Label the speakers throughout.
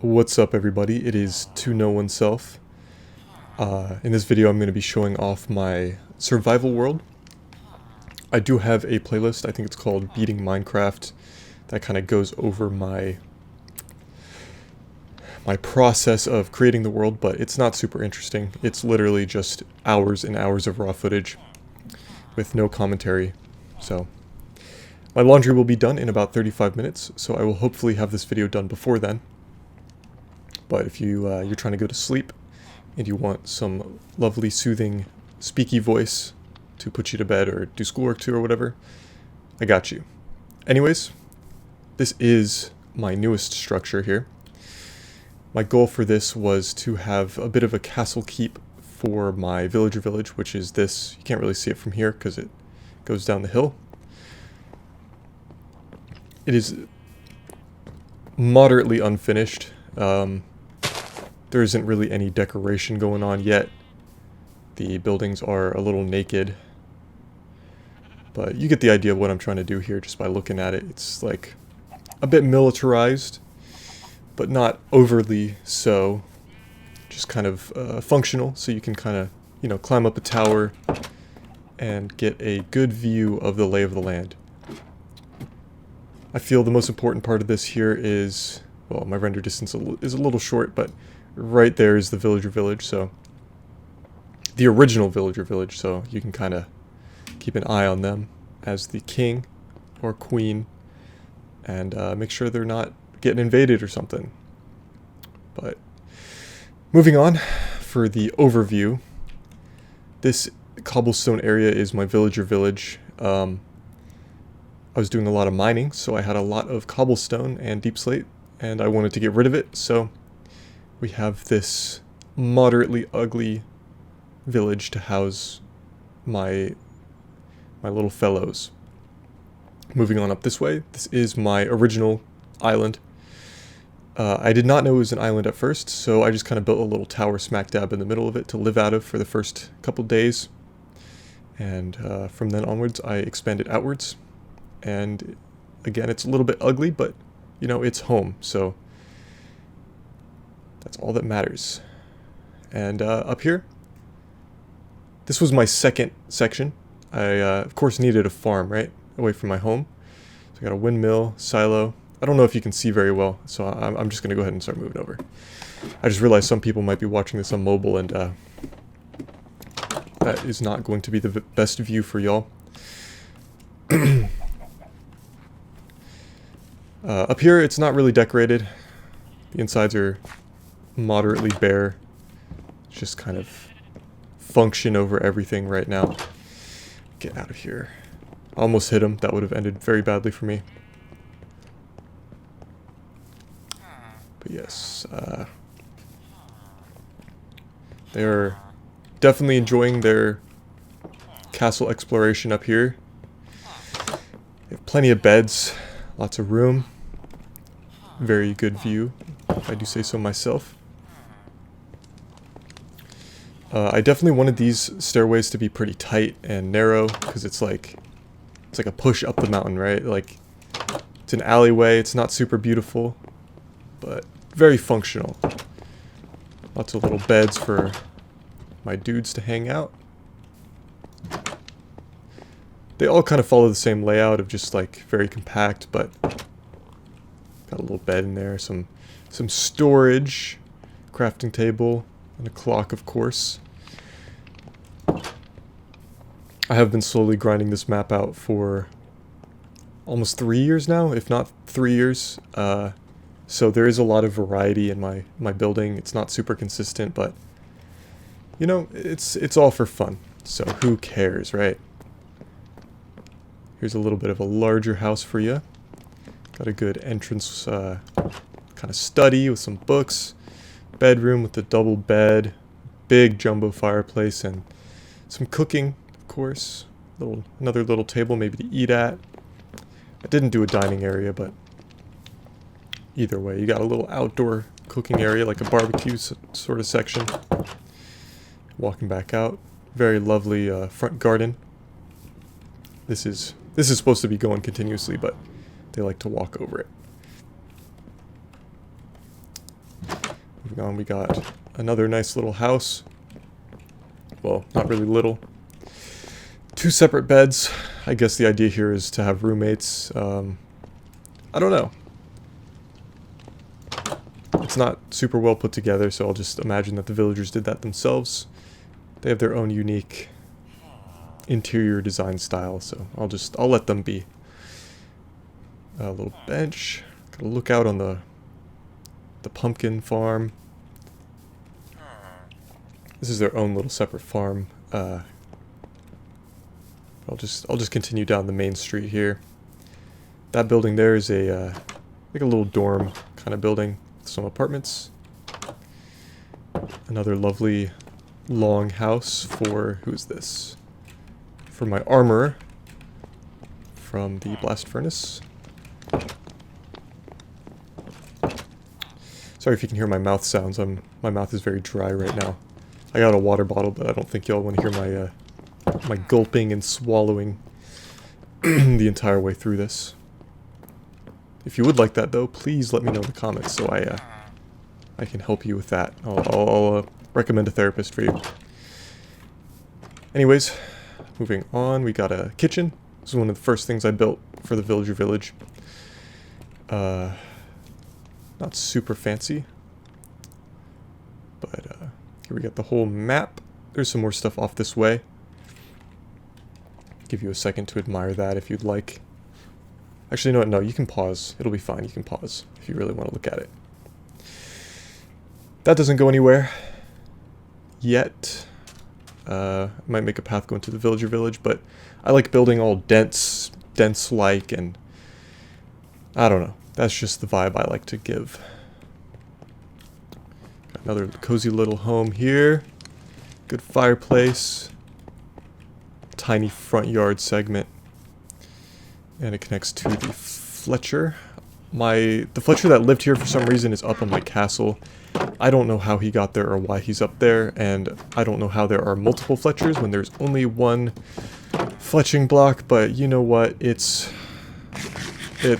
Speaker 1: What's up, everybody? It is To Know Oneself. In this video I'm going to be showing off my survival world. I do have a playlist, I think it's called Beating Minecraft, that kind of goes over my process of creating the world, but it's not super interesting. It's literally just hours and hours of raw footage with no commentary. So my laundry will be done in about 35 minutes, so I will hopefully have this video done before then. But if you're trying to go to sleep and you want some lovely, soothing, speaky voice to put you to bed or do schoolwork to or whatever, I got you. Anyways, this is my newest structure here. My goal for this was to have a bit of a castle keep for my villager village, which is this. You can't really see it from here because it goes down the hill. It is moderately unfinished. There isn't really any decoration going on yet. The buildings are a little naked. But you get the idea of what I'm trying to do here just by looking at it. It's like a bit militarized, but not overly so. Just kind of functional, so you can kind of, climb up a tower and get a good view of the lay of the land. I feel the most important part of this here is, well, my render distance is a little short, but right there is the villager village, so the original villager village, so you can kind of keep an eye on them as the king or queen and make sure they're not getting invaded or something. But moving on, for the overview, this cobblestone area is my villager village. I was doing a lot of mining, so I had a lot of cobblestone and deep slate, and I wanted to get rid of it, so we have this moderately ugly village to house my little fellows. Moving on up this way, this is my original island. I did not know it was an island at first, so I just kind of built a little tower smack dab in the middle of it to live out of for the first couple days. And from then onwards, I expanded outwards. And again, it's a little bit ugly, but it's home, so that's all that matters. And up here, this was my second section. I of course needed a farm, right, away from my home. So I got a windmill, silo. I don't know if you can see very well, so I'm just gonna go ahead and start moving over. I just realized some people might be watching this on mobile, and that is not going to be the best view for y'all. Up here, it's not really decorated. The insides are moderately bare. Just kind of function over everything right now. Get out of here. Almost hit him. That would have ended very badly for me. But yes, they're definitely enjoying their castle exploration up here. They have plenty of beds, lots of room. Very good view, if I do say so myself. I definitely wanted these stairways to be pretty tight and narrow, because it's like a push up the mountain, right? Like, it's an alleyway, it's not super beautiful, but very functional. Lots of little beds for my dudes to hang out. They all kind of follow the same layout of just like very compact, but got a little bed in there, some storage, crafting table, and a clock, of course. I have been slowly grinding this map out for almost 3 years now, if not 3 years. So there is a lot of variety in my building. It's not super consistent, but it's all for fun. So who cares, right? Here's a little bit of a larger house for you. Got a good entrance kind of study with some books. Bedroom with a double bed. Big jumbo fireplace and some cooking, of course. Another little table maybe to eat at. I didn't do a dining area, but either way, you got a little outdoor cooking area, like a barbecue sort of section. Walking back out. Very lovely front garden. This is supposed to be going continuously, but they like to walk over it. Moving on, we got another nice little house. Well, not really little. 2 separate beds. I guess the idea here is to have roommates. I don't know. It's not super well put together, so I'll just imagine that the villagers did that themselves. They have their own unique interior design style, so I'll let them be. A little bench. Gotta look out on the pumpkin farm. This is their own little separate farm. I'll just continue down the main street here. That building there is a like a little dorm kind of building with some apartments. Another lovely long house for, who's this? For my armor from the blast furnace. Sorry if you can hear my mouth sounds. My mouth is very dry right now. I got a water bottle, but I don't think y'all want to hear my gulping and swallowing the entire way through this. If you would like that, though, please let me know in the comments so I can help you with that. I'll recommend a therapist for you. Anyways, moving on, we got a kitchen. This is one of the first things I built for the villager village. Not super fancy, but here we got the whole map. There's some more stuff off this way. Give you a second to admire that if you'd like. Actually, no, you can pause. It'll be fine. You can pause if you really want to look at it. That doesn't go anywhere yet. Might make a path going to the villager village, but I like building all dense-like, and I don't know. That's just the vibe I like to give. Got another cozy little home here. Good fireplace. Tiny front yard segment. And it connects to the Fletcher. The Fletcher that lived here for some reason is up on my castle. I don't know how he got there or why he's up there, and I don't know how there are multiple Fletchers when there's only one fletching block, but you know what? It's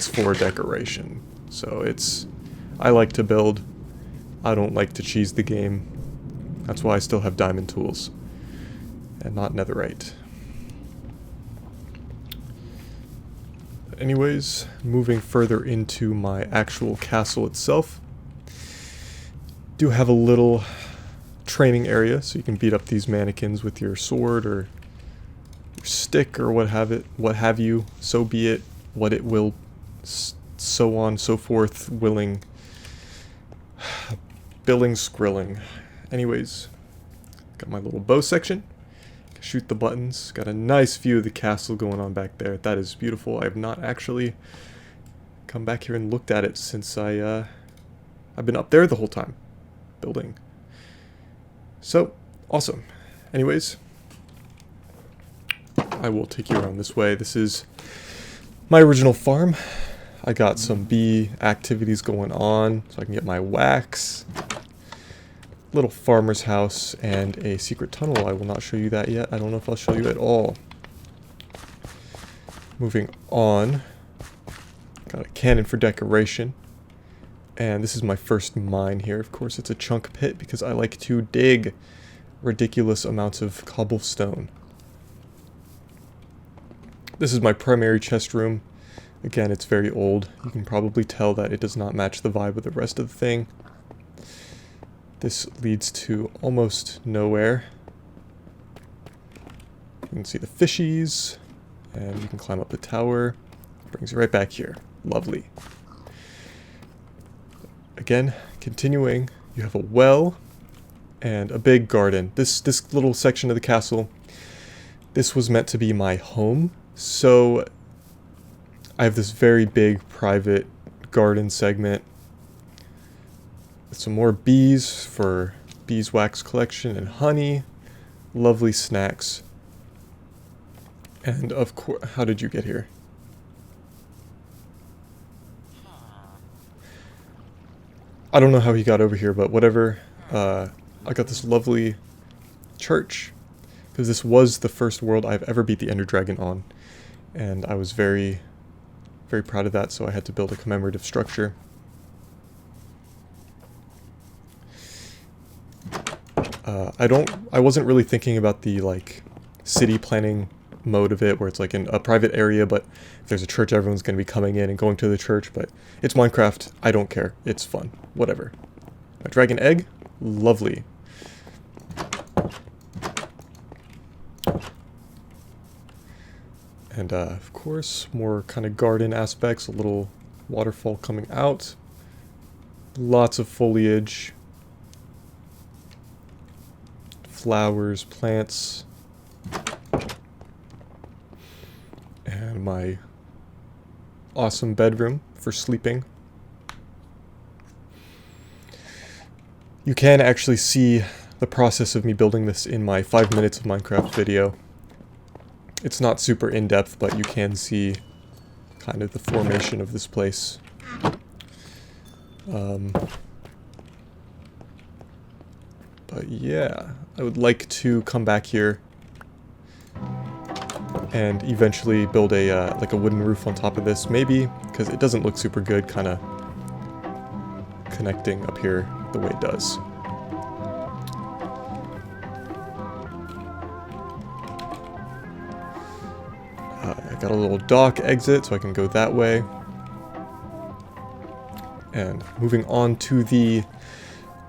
Speaker 1: for decoration. So I like to build. I don't like to cheese the game. That's why I still have diamond tools and not netherite. Anyways, moving further into my actual castle itself. Do have a little training area so you can beat up these mannequins with your sword or your stick or what have you. So be it, what it will, so on, so forth, willing, billing, skrilling. Anyways, got my little bow section. Shoot the buttons. Got a nice view of the castle going on back there. That is beautiful. I have not actually come back here and looked at it since I've been up there the whole time building. So, awesome. Anyways, I will take you around this way. This is my original farm. I got some bee activities going on so I can get my wax. Little farmer's house and a secret tunnel. I will not show you that yet. I don't know if I'll show you at all. Moving on. Got a cannon for decoration. And this is my first mine here. Of course, it's a chunk pit because I like to dig ridiculous amounts of cobblestone. This is my primary chest room. Again, it's very old. You can probably tell that it does not match the vibe of the rest of the thing. This leads to almost nowhere. You can see the fishies, and you can climb up the tower. Brings you right back here. Lovely. Again, continuing, you have a well and a big garden. This little section of the castle, this was meant to be my home, so I have this very big private garden segment. Some more bees for beeswax collection and honey. Lovely snacks. And of course, how did you get here? I don't know how he got over here, but whatever. I got this lovely church. Because this was the first world I've ever beat the Ender Dragon on. And I was very, very proud of that, so I had to build a commemorative structure. I wasn't really thinking about the like city planning mode of it where it's like in a private area, but if there's a church, everyone's going to be coming in and going to the church. But it's Minecraft. I don't care. It's fun. Whatever. A dragon egg? Lovely. And of course, more kind of garden aspects, a little waterfall coming out. Lots of foliage. Flowers, plants. And my awesome bedroom for sleeping. You can actually see the process of me building this in my 5 minutes of Minecraft video. It's not super in-depth, but you can see kind of the formation of this place. But yeah, I would like to come back here and eventually build a like a wooden roof on top of this, maybe, because it doesn't look super good kind of connecting up here the way it does. I got a little dock exit so I can go that way. And moving on to the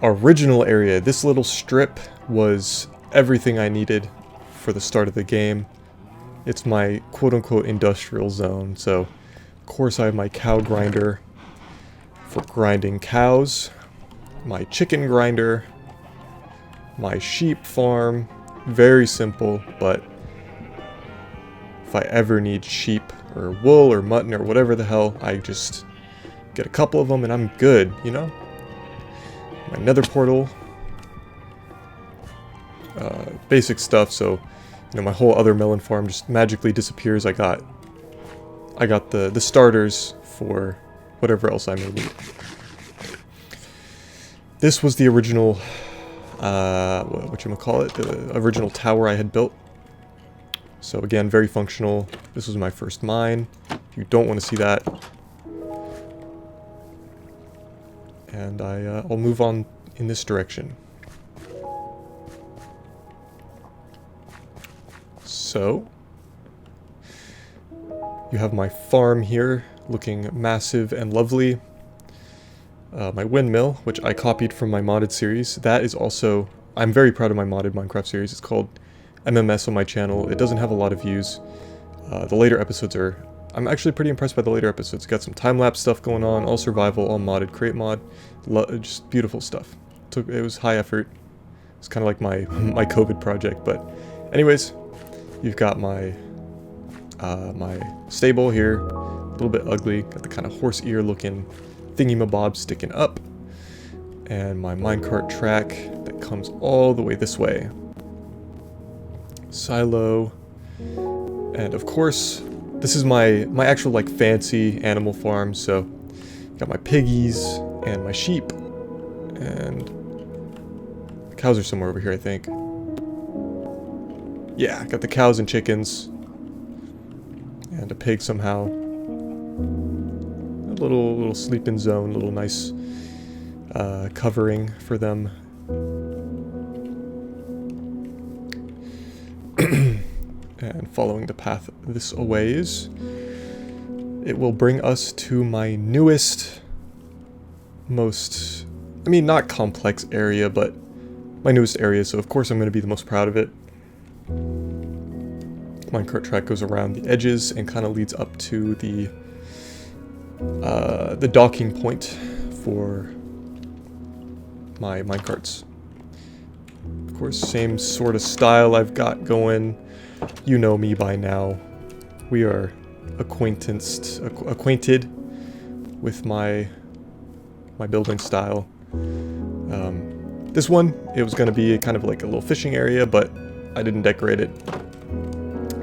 Speaker 1: original area, this little strip was everything I needed for the start of the game. It's my quote-unquote industrial zone, so of course I have my cow grinder for grinding cows, my chicken grinder, my sheep farm, very simple, but if I ever need sheep or wool or mutton or whatever the hell, I just get a couple of them and I'm good, you know? My nether portal, basic stuff, so you know, my whole other melon farm just magically disappears. I got the starters for whatever else I may need. This was the original, whatchamacallit, the original tower I had built. So again, very functional. This was my first mine. If you don't want to see that. And I'll move on in this direction. So, you have my farm here, looking massive and lovely. My windmill, which I copied from my modded series. That is also, I'm very proud of my modded Minecraft series. It's called MMS on my channel. It doesn't have a lot of views. The later episodes are, I'm actually pretty impressed by the later episodes. Got some time-lapse stuff going on, all survival, all modded, create mod. Just beautiful stuff. It was high effort. It's kind of like my COVID project, but anyways, you've got my my stable here, a little bit ugly, got the kind of horse ear looking thingy-mabob sticking up, and my minecart track that comes all the way this way. Silo, and of course, this is my actual like fancy animal farm, so got my piggies and my sheep, and the cows are somewhere over here, I think. Yeah, got the cows and chickens, and a pig somehow. A little sleeping zone, little nice covering for them. And following the path this a ways, it will bring us to my newest, most, I mean, not complex area, but my newest area, so of course I'm going to be the most proud of it. Minecart track goes around the edges and kind of leads up to the docking point for my minecarts. Of course, same sort of style I've got going. You know me by now. We are acquainted with my building style. This one, it was going to be kind of like a little fishing area, but I didn't decorate it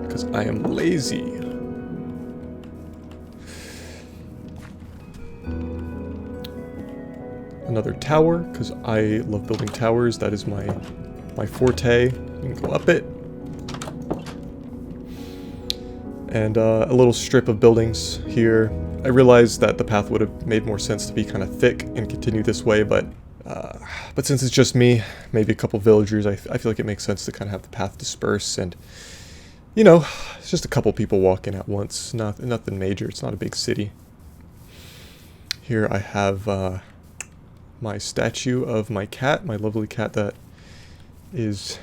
Speaker 1: because I am lazy. Another tower, because I love building towers. That is my forte. You can go up it. And a little strip of buildings here. I realized that the path would have made more sense to be kind of thick and continue this way, but But since it's just me, maybe a couple villagers, I feel like it makes sense to kind of have the path disperse and, you know, it's just a couple people walking at once. Nothing major. It's not a big city. Here I have my statue of my cat, my lovely cat that is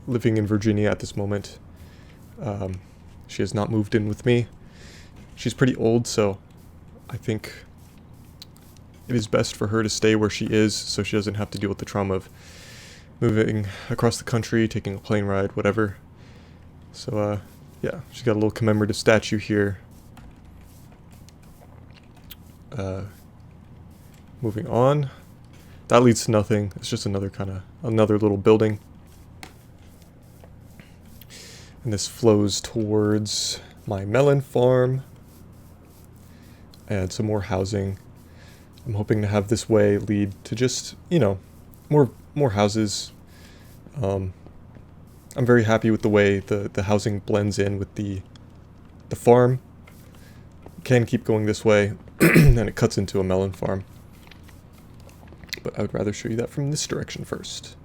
Speaker 1: living in Virginia at this moment. She has not moved in with me. She's pretty old, so I think it is best for her to stay where she is so she doesn't have to deal with the trauma of moving across the country, taking a plane ride, whatever. So, yeah, she's got a little commemorative statue here. Moving on. That leads to nothing. It's just another little building. And this flows towards my melon farm. And some more housing. I'm hoping to have this way lead to just, you know, more houses. I'm very happy with the way the housing blends in with the farm. Can keep going this way, and it cuts into a melon farm. But I would rather show you that from this direction first.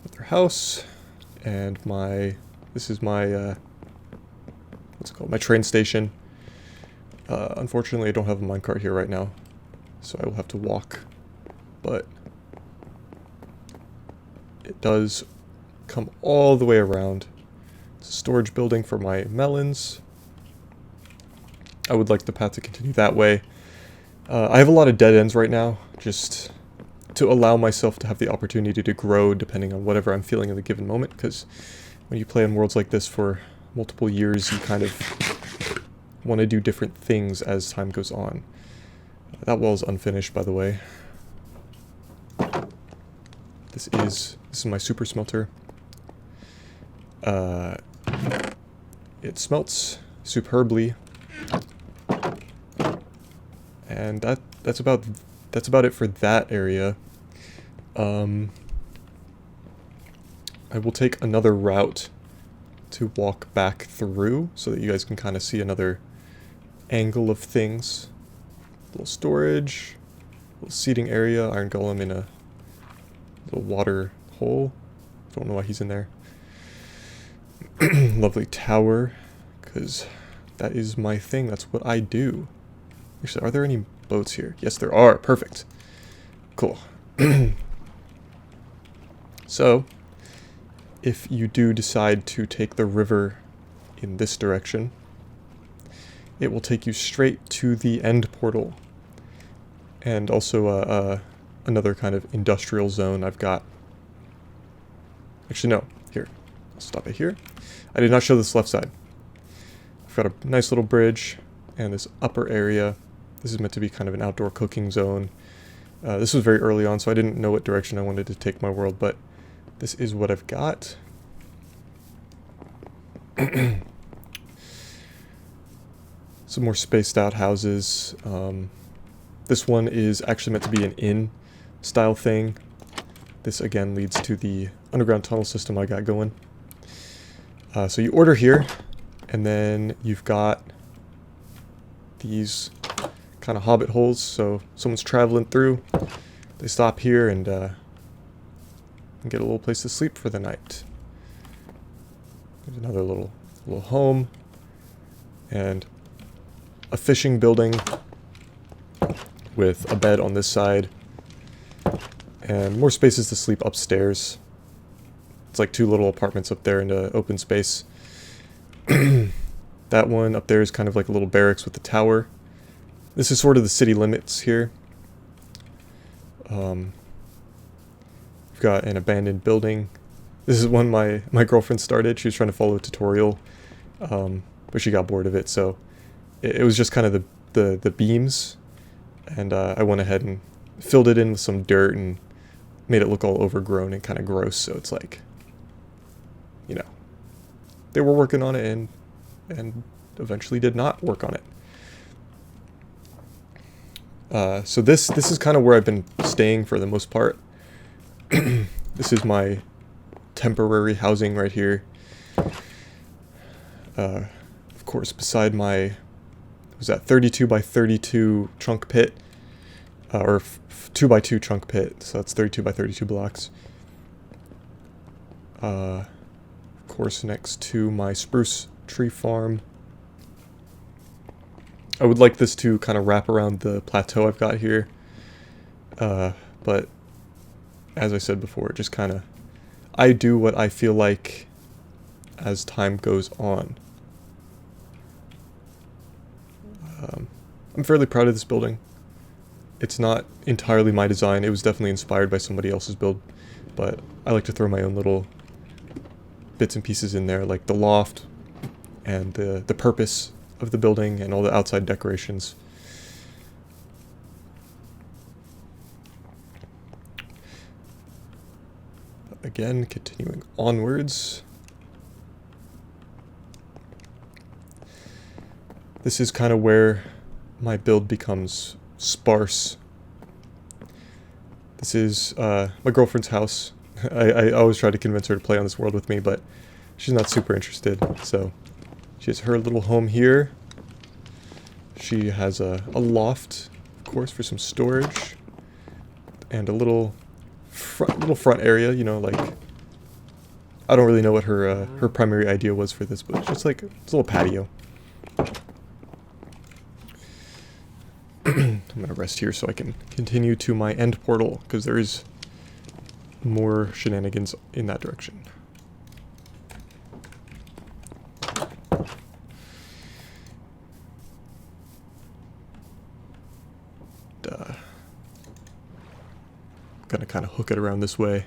Speaker 1: Another house, and this is my, what's it called, my train station. Unfortunately, I don't have a minecart here right now, so I will have to walk, but it does come all the way around. It's a storage building for my melons. I would like the path to continue that way. I have a lot of dead ends right now, just to allow myself to have the opportunity to grow depending on whatever I'm feeling in the given moment, because when you play on worlds like this for multiple years, you kind of want to do different things as time goes on. That wall is unfinished, by the way. This is my super smelter. It smelts superbly, and that's about it for that area. I will take another route to walk back through so that you guys can kind of see another angle of things. A little storage, a little seating area, iron golem in a little water hole. Don't know why he's in there. Lovely tower, because that is my thing. That's what I do. Actually, are there any boats here? Yes, there are. Perfect. Cool. So, if you do decide to take the river in this direction, it will take you straight to the end portal. And also another kind of industrial zone I've got. Actually, no. Here. I'll stop it here. I did not show this left side. I've got a nice little bridge and this upper area. This is meant to be kind of an outdoor cooking zone. This was very early on, so I didn't know what direction I wanted to take my world, but this is what I've got. Some more spaced out houses. This one is actually meant to be an inn style thing. This again leads to the underground tunnel system I got going. So you order here, and then you've got these kind of hobbit holes. So someone's traveling through, they stop here and get a little place to sleep for the night. There's another little home, and a fishing building with a bed on this side, and more spaces to sleep upstairs. It's like 2 little apartments up there in an open space. That one up there is kind of like a little barracks with the tower. This is sort of the city limits here. We've got an abandoned building. This is one my girlfriend started. She was trying to follow a tutorial, but she got bored of it, so it was just kind of the beams, and I went ahead and filled it in with some dirt and made it look all overgrown and kind of gross. So it's like, you know, they were working on it and eventually did not work on it. So this is kind of where I've been staying for the most part. This is my temporary housing right here. Of course, beside my, was that 32 by 32 trunk pit, or 2x2 chunk pit, so that's 32 by 32 blocks. Of course, next to my spruce tree farm. I would like this to kind of wrap around the plateau I've got here, but as I said before, just kind of, I do what I feel like as time goes on. I'm fairly proud of this building. It's not entirely my design. It was definitely inspired by somebody else's build, but I like to throw my own little bits and pieces in there, like the loft and the purpose of the building and all the outside decorations. Again, continuing onwards. This is kind of where my build becomes sparse. This is my girlfriend's house. I always try to convince her to play on this world with me, but she's not super interested. So she has her little home here. She has a loft, of course, for some storage, and a little front area. You know, like, I don't really know what her primary idea was for this, but it's just like it's a little patio. I'm gonna rest here so I can continue to my end portal, because there is more shenanigans in that direction. Gonna kind of hook it around this way.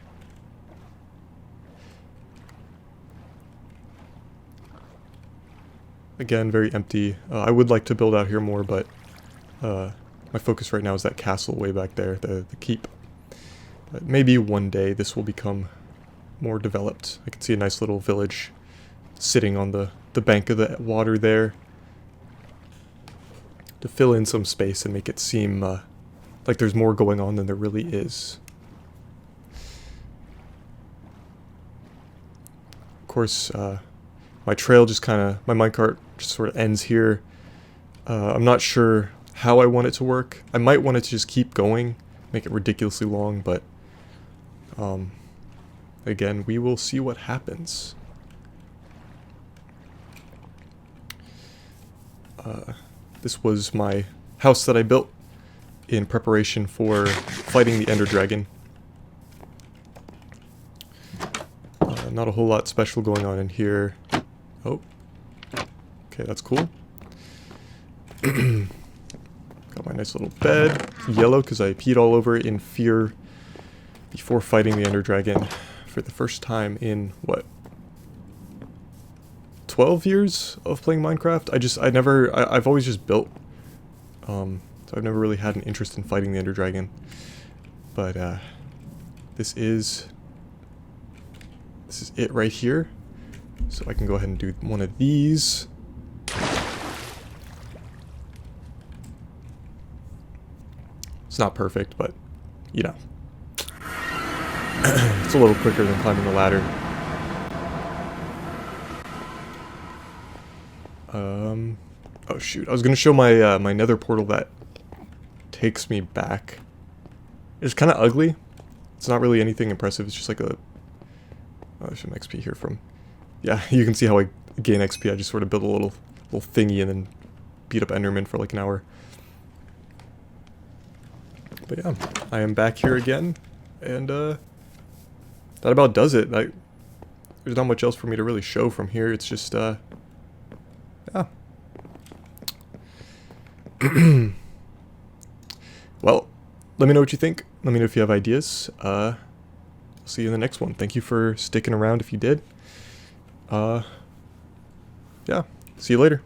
Speaker 1: Again, very empty. I would like to build out here more, but my focus right now is that castle way back there, the keep. But maybe one day this will become more developed. I can see a nice little village sitting on the bank of the water there, to fill in some space and make it seem like there's more going on than there really is. Of course, my trail just kind of, my minecart just sort of ends here. I'm not sure how I want it to work. I might want it to just keep going, make it ridiculously long, but again, we will see what happens. This was my house that I built in preparation for fighting the Ender Dragon. Not a whole lot special going on in here. Oh, okay, that's cool. Got my nice little bed, yellow because I peed all over it in fear before fighting the Ender Dragon for the first time in, what, 12 years of playing Minecraft? I've always just built, so I've never really had an interest in fighting the Ender Dragon. But this is it right here. So I can go ahead and do one of these. It's not perfect, but, you know. It's a little quicker than climbing the ladder. Oh shoot, I was gonna show my my nether portal that takes me back. It's kind of ugly. It's not really anything impressive, it's just like a... Oh, there's some XP here from... Yeah, you can see how I gain XP. I just sort of build a little thingy and then beat up Enderman for like an hour. But yeah, I am back here again, and that about does it. There's not much else for me to really show from here. It's just, yeah. Well, let me know what you think. Let me know if you have ideas. I'll see you in the next one. Thank you for sticking around if you did. Yeah, see you later.